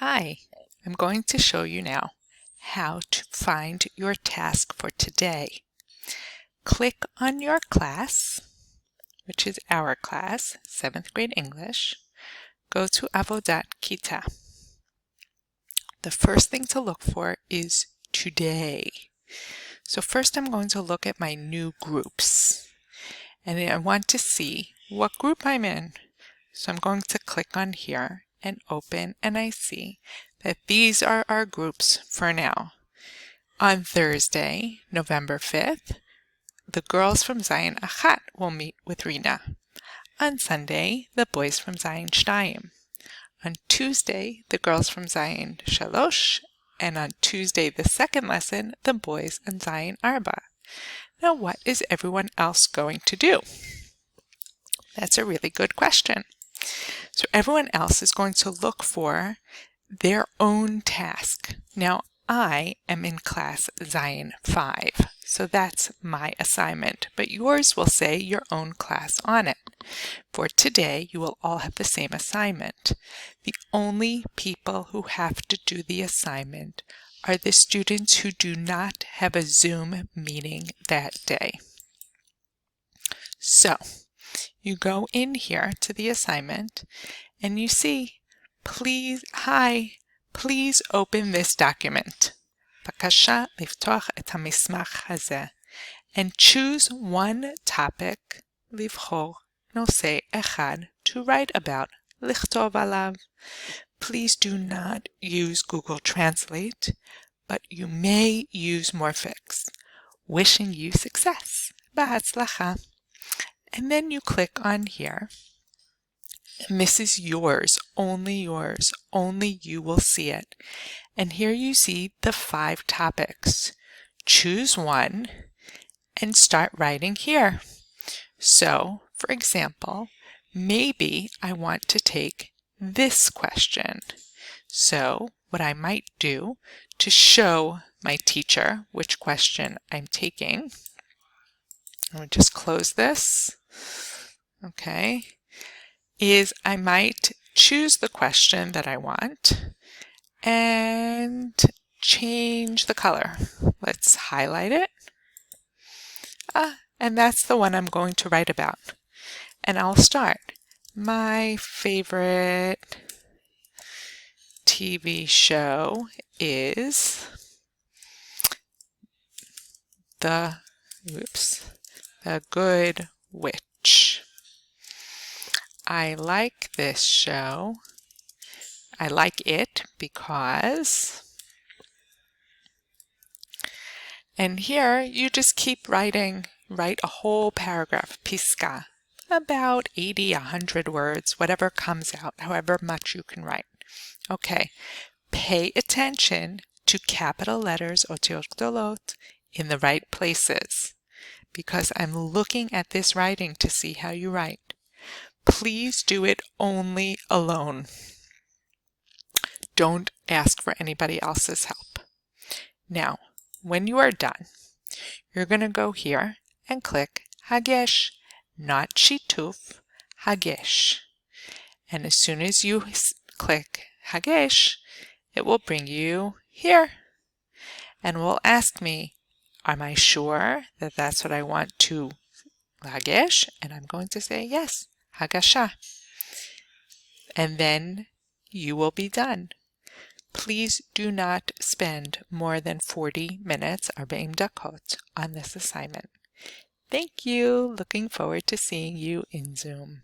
Hi, I'm going to show you now how to find your task for today. Click on your class, which is our class, 7th grade English. Go to Avodat Kita. The first thing to look for is today. So first I'm going to look at my new groups. And I want to see what group I'm in. So I'm going to click on here and open, and I see that these are our groups for now. On Thursday, November 5th, the girls from Zion Achat will meet with Rina. On Sunday, the boys from Zion Shtayim. On Tuesday, the girls from Zion Shalosh, and on Tuesday, the second lesson, the boys in Zion Arba. Now, what is everyone else going to do? That's a really good question. So everyone else is going to look for their own task. Now, I am in class Zion 5, so that's my assignment, but yours will say your own class on it. For today, you will all have the same assignment. The only people who have to do the assignment are the students who do not have a Zoom meeting that day. So, you go in here to the assignment and you see, please open this document. בבקשה לפתוח את המסמך הזה. And choose one topic, לבחור נושא אחד, to write about, לכתוב עליו. Please do not use Google Translate, but you may use Morphix. Wishing you success. בהצלחה. And then you click on here. And this is yours, only you will see it. And here you see the 5 topics. Choose one and start writing here. So, for example, maybe I want to take this question. So, what I might do to show my teacher which question I'm taking, I'll just close this. Okay, is I might choose the question that I want and change the color. Let's highlight it. And that's the one I'm going to write about. And I'll start. My favorite TV show is The Good Witch. I like this show. I like it because, and here you just keep writing, write a whole paragraph, piska, about 80, 100 words, whatever comes out, however much you can write. Okay, pay attention to capital letters, otiot gdolot, in the right places, because I'm looking at this writing to see how you write. Please do it only alone. Don't ask for anybody else's help. Now, when you are done, you're going to go here and click Hagesh, not Shituf, Hagesh. And as soon as you click Hagesh, it will bring you here and will ask me, am I sure that that's what I want to Hagesh? And I'm going to say yes, Hagasha. And then you will be done. Please do not spend more than 40 minutes, 40 dakot, on this assignment. Thank you. Looking forward to seeing you in Zoom.